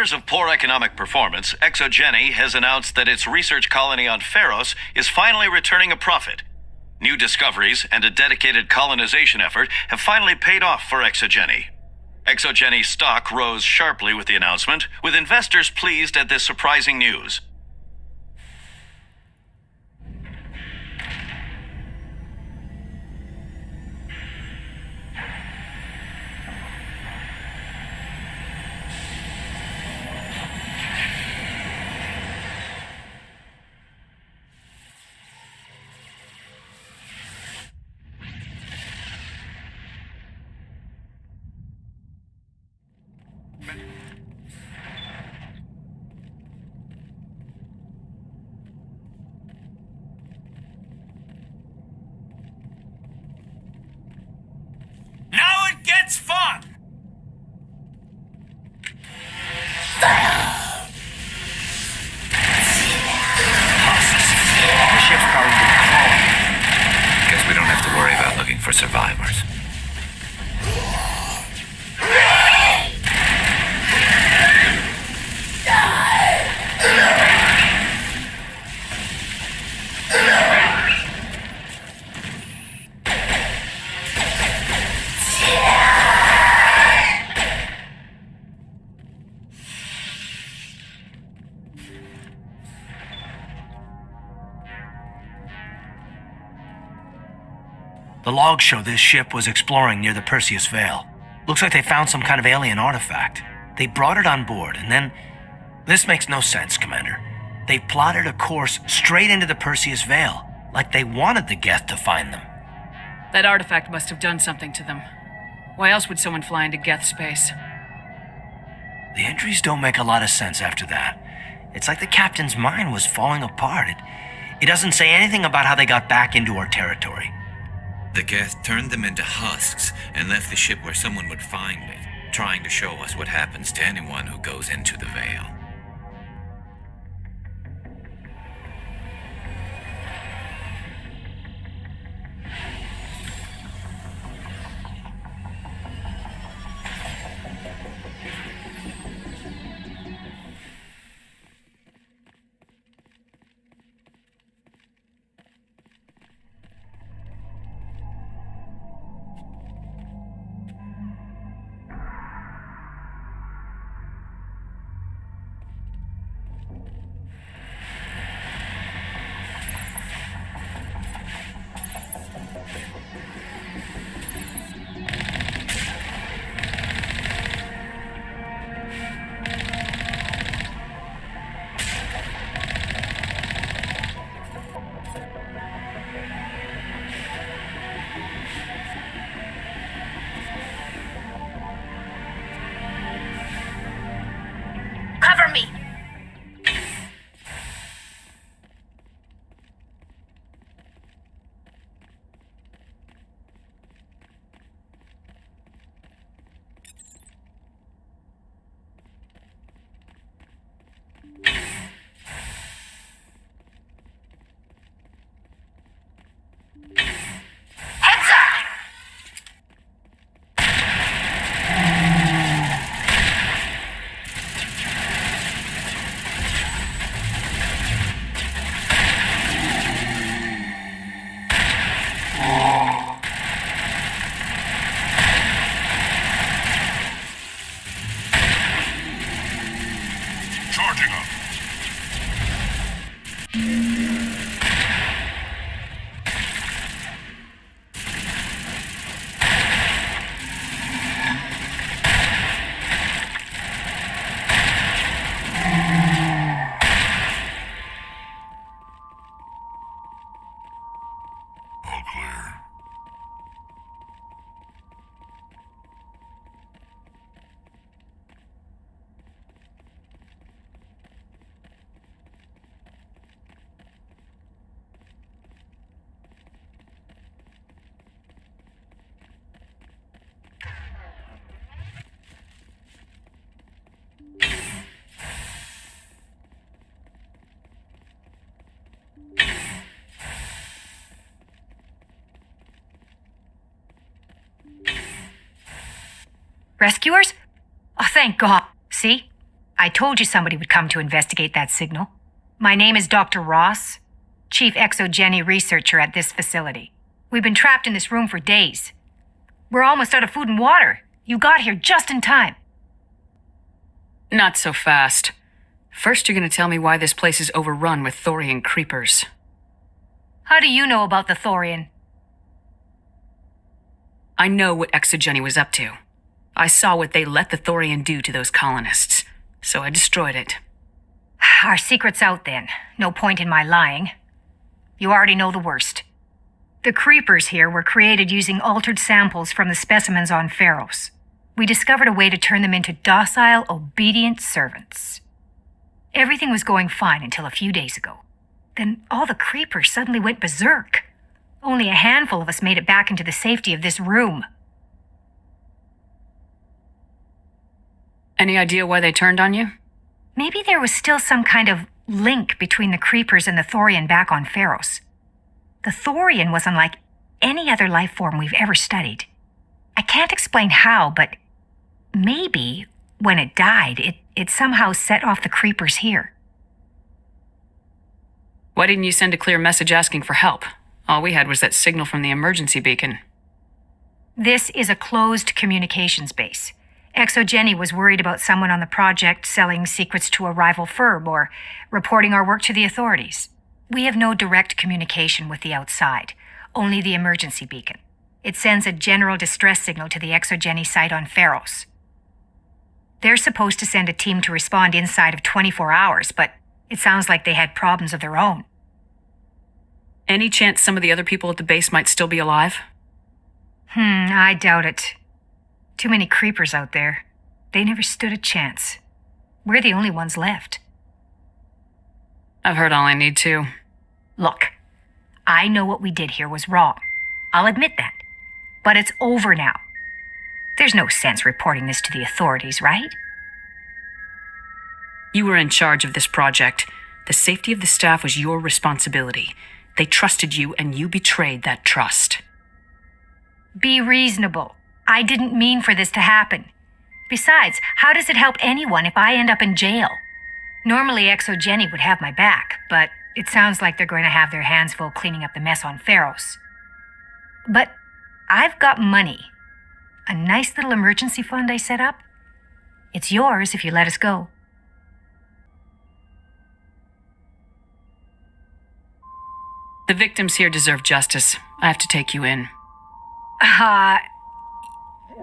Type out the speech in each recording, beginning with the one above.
years of poor economic performance, ExoGeni has announced that its research colony on Pharos is finally returning a profit. New discoveries and a dedicated colonization effort have finally paid off for ExoGeni. ExoGeni's stock rose sharply with the announcement, with investors pleased at this surprising news. Now it gets fun! The ship's going to call. Guess we don't have to worry about looking for survivors. The logs show this ship was exploring near the Perseus Veil. Looks like they found some kind of alien artifact. They brought it on board, and then... This makes no sense, Commander. They plotted a course straight into the Perseus Veil, like they wanted the Geth to find them. That artifact must have done something to them. Why else would someone fly into Geth space? The entries don't make a lot of sense after that. It's like the captain's mind was falling apart. It doesn't say anything about how they got back into our territory. The Geth turned them into husks and left the ship where someone would find it, trying to show us what happens to anyone who goes into the Veil. Cover me! Heads up! Charging up. All clear. Rescuers? Oh, thank God. See? I told you somebody would come to investigate that signal. My name is Dr. Ross, Chief Exogeny Researcher at this facility. We've been trapped in this room for days. We're almost out of food and water. You got here just in time. Not so fast. First, you're going to tell me why this place is overrun with Thorian creepers. How do you know about the Thorian? I know what Exogeny was up to. I saw what they let the Thorian do to those colonists, so I destroyed it. Our secret's out then. No point in my lying. You already know the worst. The creepers here were created using altered samples from the specimens on Pharos. We discovered a way to turn them into docile, obedient servants. Everything was going fine until a few days ago. Then all the creepers suddenly went berserk. Only a handful of us made it back into the safety of this room. Any idea why they turned on you? Maybe there was still some kind of link between the creepers and the Thorian back on Pharos. The Thorian was unlike any other life form we've ever studied. I can't explain how, but maybe when it died, it somehow set off the creepers here. Why didn't you send a clear message asking for help? All we had was that signal from the emergency beacon. This is a closed communications base. Exogeny was worried about someone on the project selling secrets to a rival firm or reporting our work to the authorities. We have no direct communication with the outside, only the emergency beacon. It sends a general distress signal to the Exogeny site on Pharos. They're supposed to send a team to respond inside of 24 hours, but it sounds like they had problems of their own. Any chance some of the other people at the base might still be alive? I doubt it. Too many creepers out there. They never stood a chance. We're the only ones left. I've heard all I need to. Look, I know what we did here was wrong. I'll admit that. But it's over now. There's no sense reporting this to the authorities, right? You were in charge of this project. The safety of the staff was your responsibility. They trusted you, and you betrayed that trust. Be reasonable. I didn't mean for this to happen. Besides, how does it help anyone if I end up in jail? Normally, Exogeny would have my back, but it sounds like they're going to have their hands full cleaning up the mess on Pharos. But I've got money. A nice little emergency fund I set up. It's yours if you let us go. The victims here deserve justice. I have to take you in.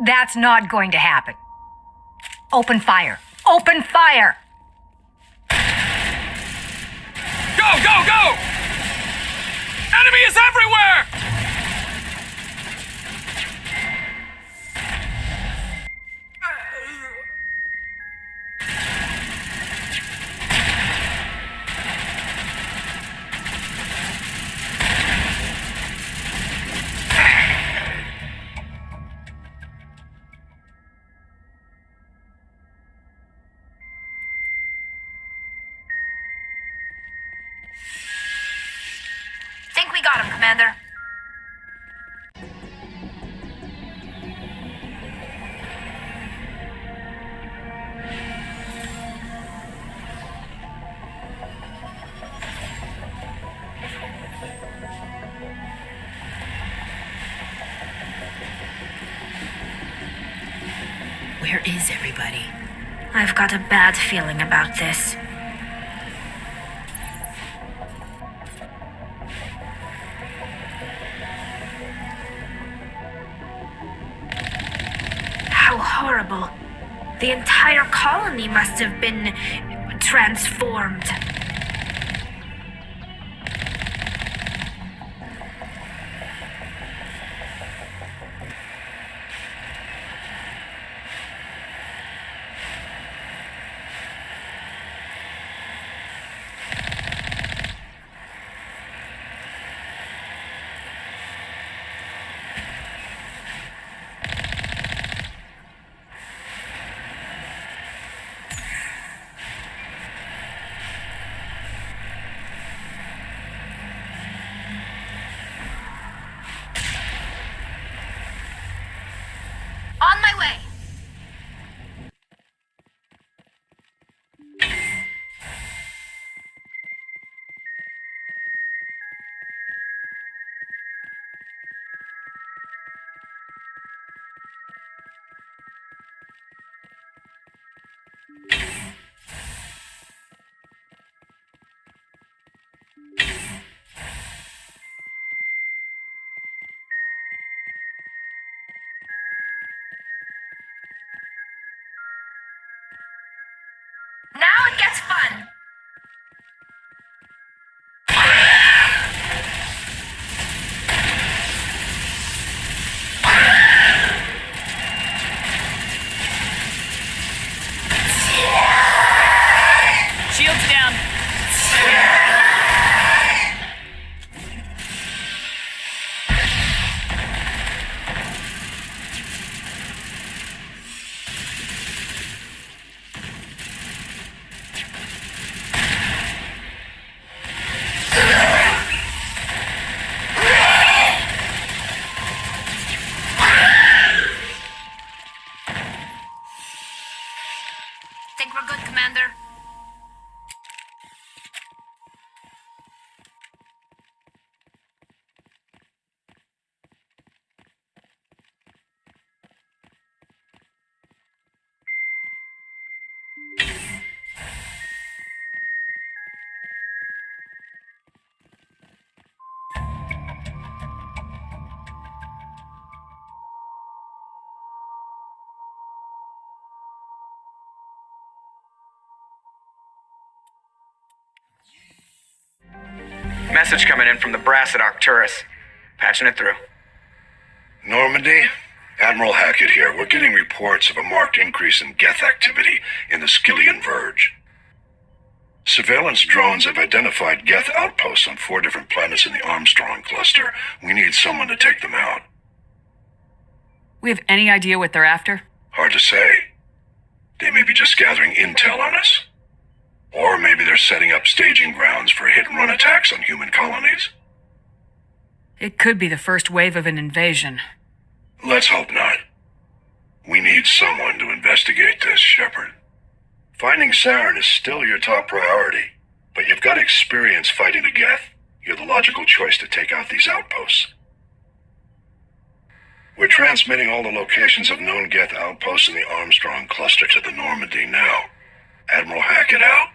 That's not going to happen. Open fire. Open fire! Go, go, go! Enemy is everywhere! Think we got him, Commander. Where is everybody? I've got a bad feeling about this. How horrible. The entire colony must have been transformed. fun. Shields down. Think we're good, Commander? Message coming in from the brass at Arcturus. Patching it through. Normandy? Admiral Hackett here. We're getting reports of a marked increase in Geth activity in the Skyllian Verge. Surveillance drones have identified Geth outposts on 4 different planets in the Armstrong cluster. We need someone to take them out. We have any idea what they're after? Hard to say. They may be just gathering intel on us. Or maybe they're setting up staging grounds for hit-and-run attacks on human colonies. It could be the first wave of an invasion. Let's hope not. We need someone to investigate this, Shepard. Finding Saren is still your top priority, but you've got experience fighting the Geth. You're the logical choice to take out these outposts. We're transmitting all the locations of known Geth outposts in the Armstrong cluster to the Normandy now. Admiral Hackett out.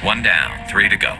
One down, 3 to go.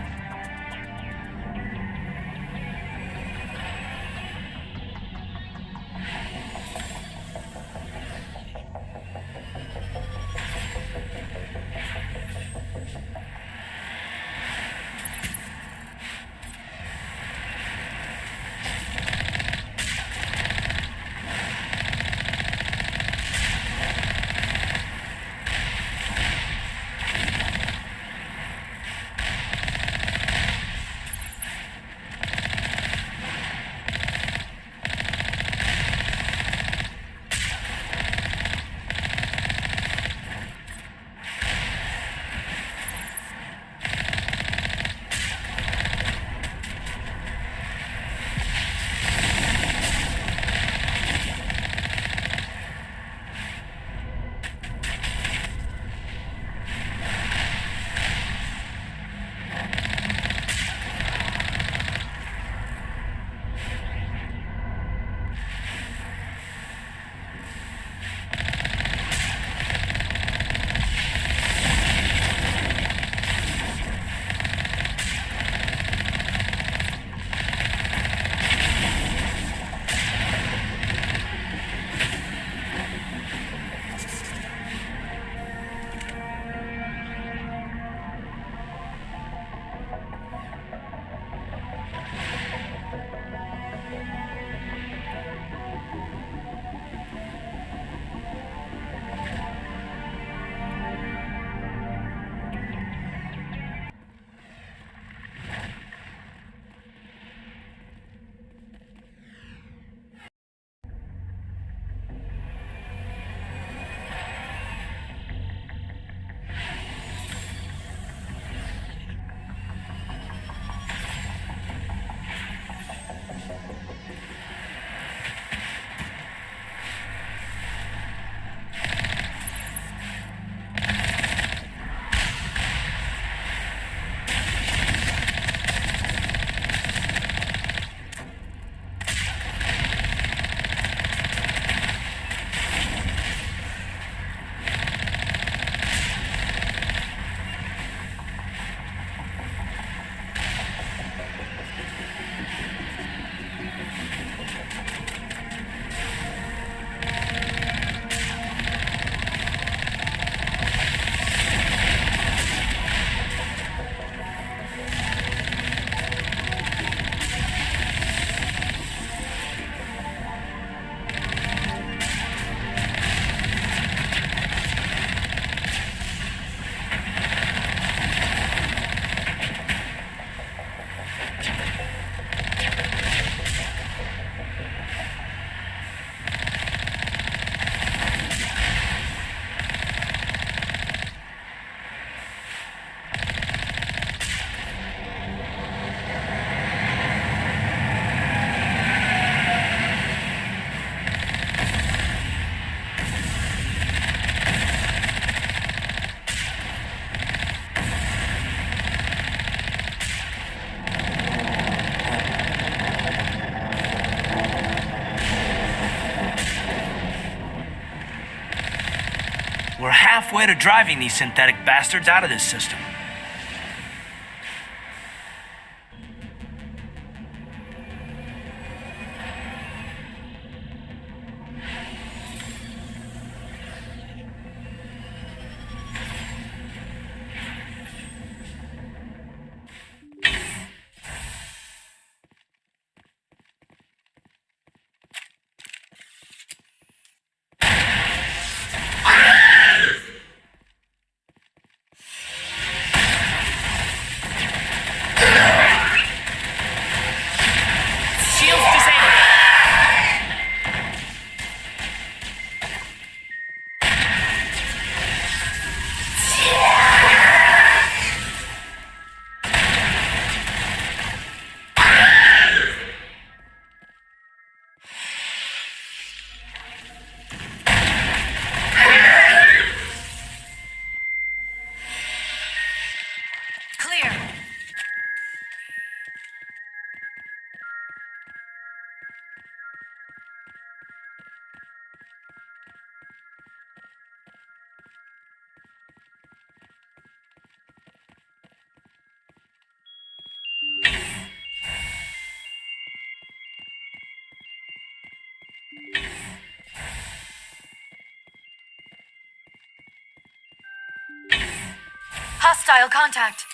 safe way to driving these synthetic bastards out of this system. Hostile contact.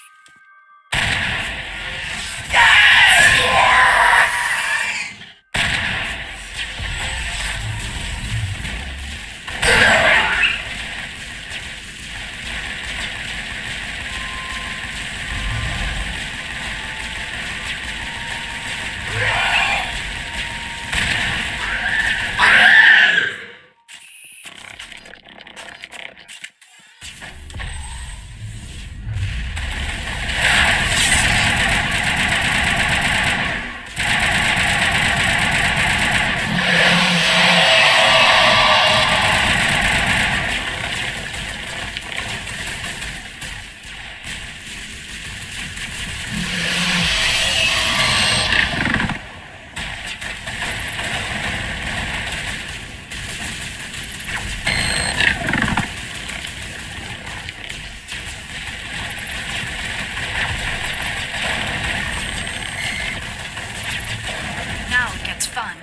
Now it gets fun.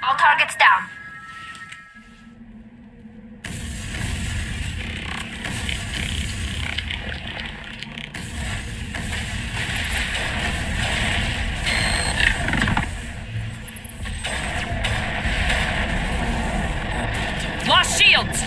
All targets down. Lost shields!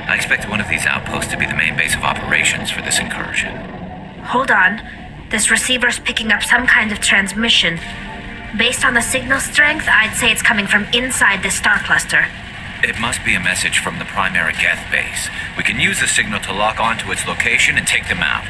I expect one of these outposts to be the main base of operations for this incursion. Hold on. This receiver's picking up some kind of transmission. Based on the signal strength, I'd say it's coming from inside this star cluster. It must be a message from the primary Geth base. We can use the signal to lock onto its location and take them out.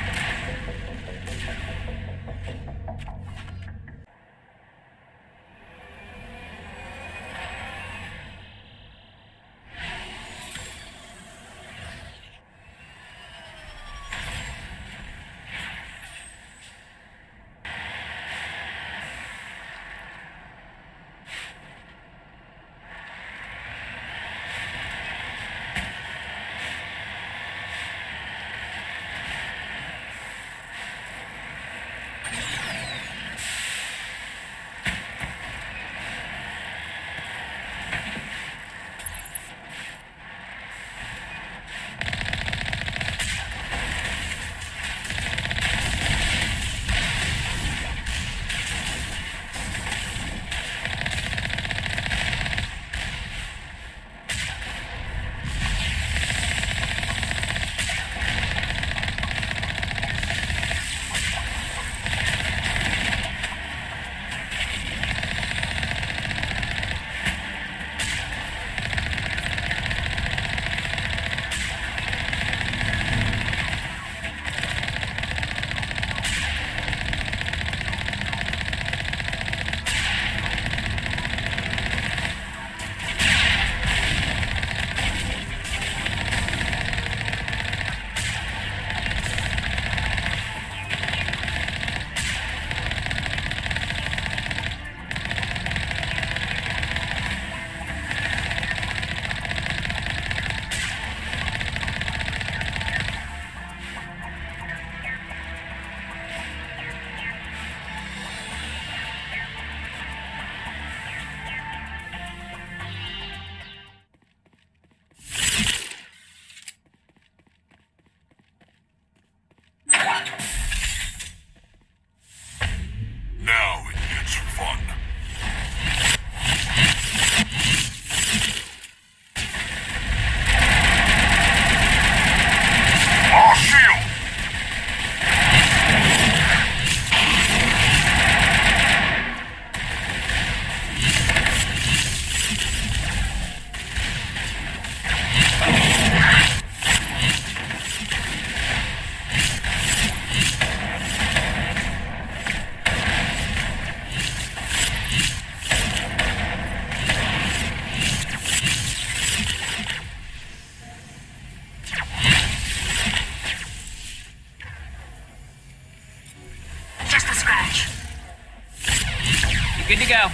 Good to go.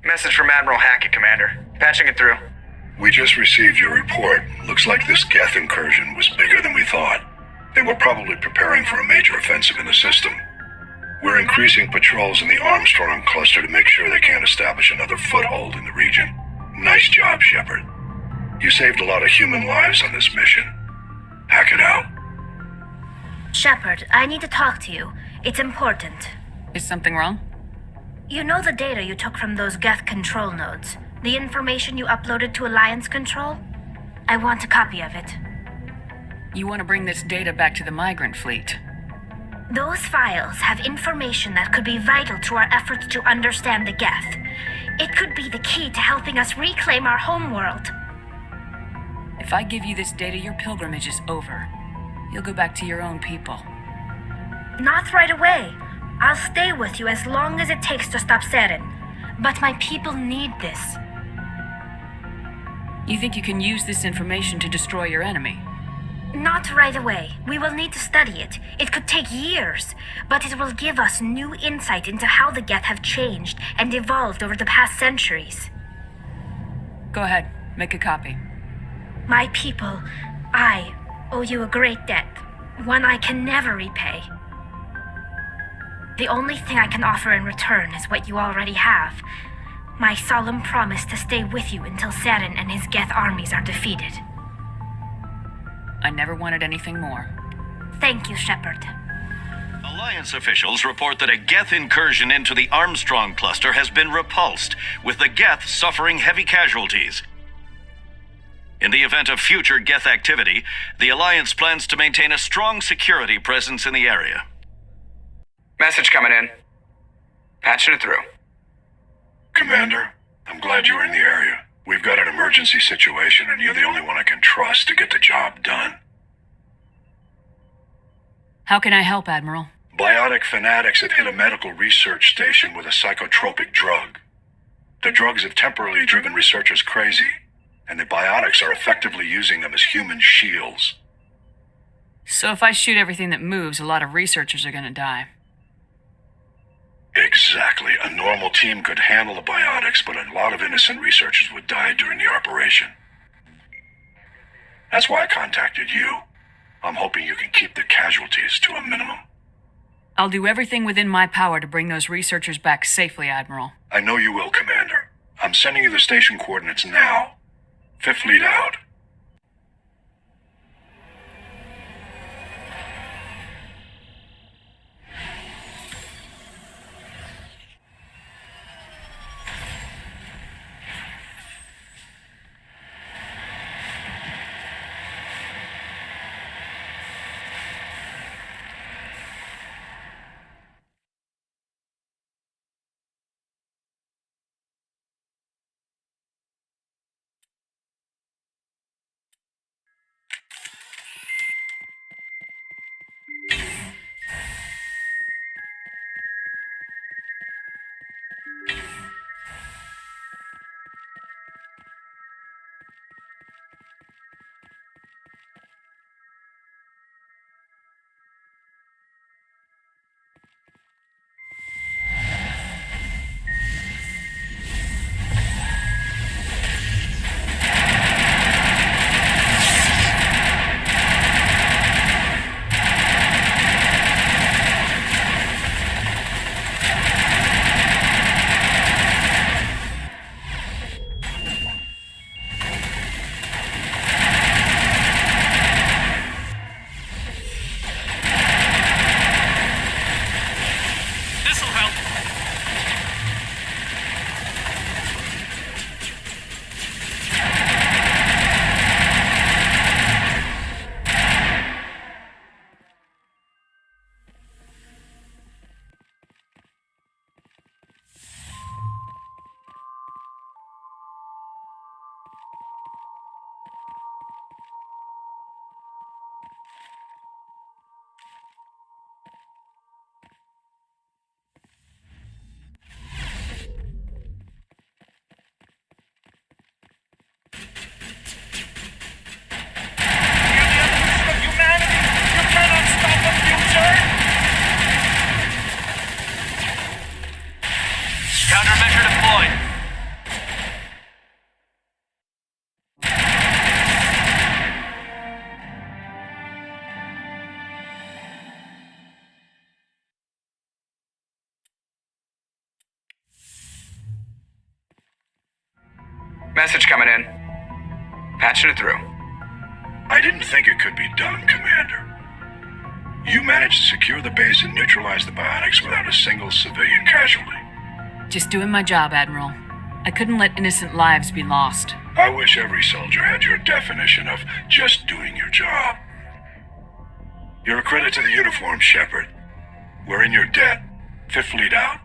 Message from Admiral Hackett, Commander. Patching it through. We just received your report. Looks like this Geth incursion was bigger than we thought. They were probably preparing for a major offensive in the system. We're increasing patrols in the Armstrong cluster to make sure they can't establish another foothold in the region. Nice job, Shepard. You saved a lot of human lives on this mission. Hackett out. Shepard, I need to talk to you. It's important. Is something wrong? You know the data you took from those Geth control nodes? The information you uploaded to Alliance Control? I want a copy of it. You want to bring this data back to the migrant fleet? Those files have information that could be vital to our efforts to understand the Geth. It could be the key to helping us reclaim our homeworld. If I give you this data, your pilgrimage is over. you'll go back to your own people. Not right away. I'll stay with you as long as it takes to stop Seren. But my people need this. You think you can use this information to destroy your enemy? Not right away. We will need to study it. It could take years, but it will give us new insight into how the Geth have changed and evolved over the past centuries. Go ahead, make a copy. My people, I owe you a great debt, one I can never repay. The only thing I can offer in return is what you already have. My solemn promise to stay with you until Seren and his Geth armies are defeated. I never wanted anything more. Thank you, Shepard. Alliance officials report that a Geth incursion into the Armstrong cluster has been repulsed, with the Geth suffering heavy casualties. In the event of future Geth activity, the Alliance plans to maintain a strong security presence in the area. Message coming in. Patching it through. Commander, I'm glad you're in the area. We've got an emergency situation, and you're the only one I can trust to get the job done. How can I help, Admiral? Biotic fanatics have hit a medical research station with a psychotropic drug. The drugs have temporarily driven researchers crazy, and the biotics are effectively using them as human shields. So if I shoot everything that moves, a lot of researchers are gonna die. Exactly. A normal team could handle the biotics, but a lot of innocent researchers would die during the operation. That's why I contacted you. I'm hoping you can keep the casualties to a minimum. I'll do everything within my power to bring those researchers back safely, Admiral. I know you will, Commander. I'm sending you the station coordinates now. Fifth Fleet out. Countermeasure deployed. Message coming in. Patching it through. I didn't think it could be done, Commander. You managed to secure the base and neutralize the biotics without a single civilian casualty. Just doing my job, Admiral. I couldn't let innocent lives be lost. I wish every soldier had your definition of just doing your job. You're a credit to the uniform, Shepard. We're in your debt. Fifth Fleet out.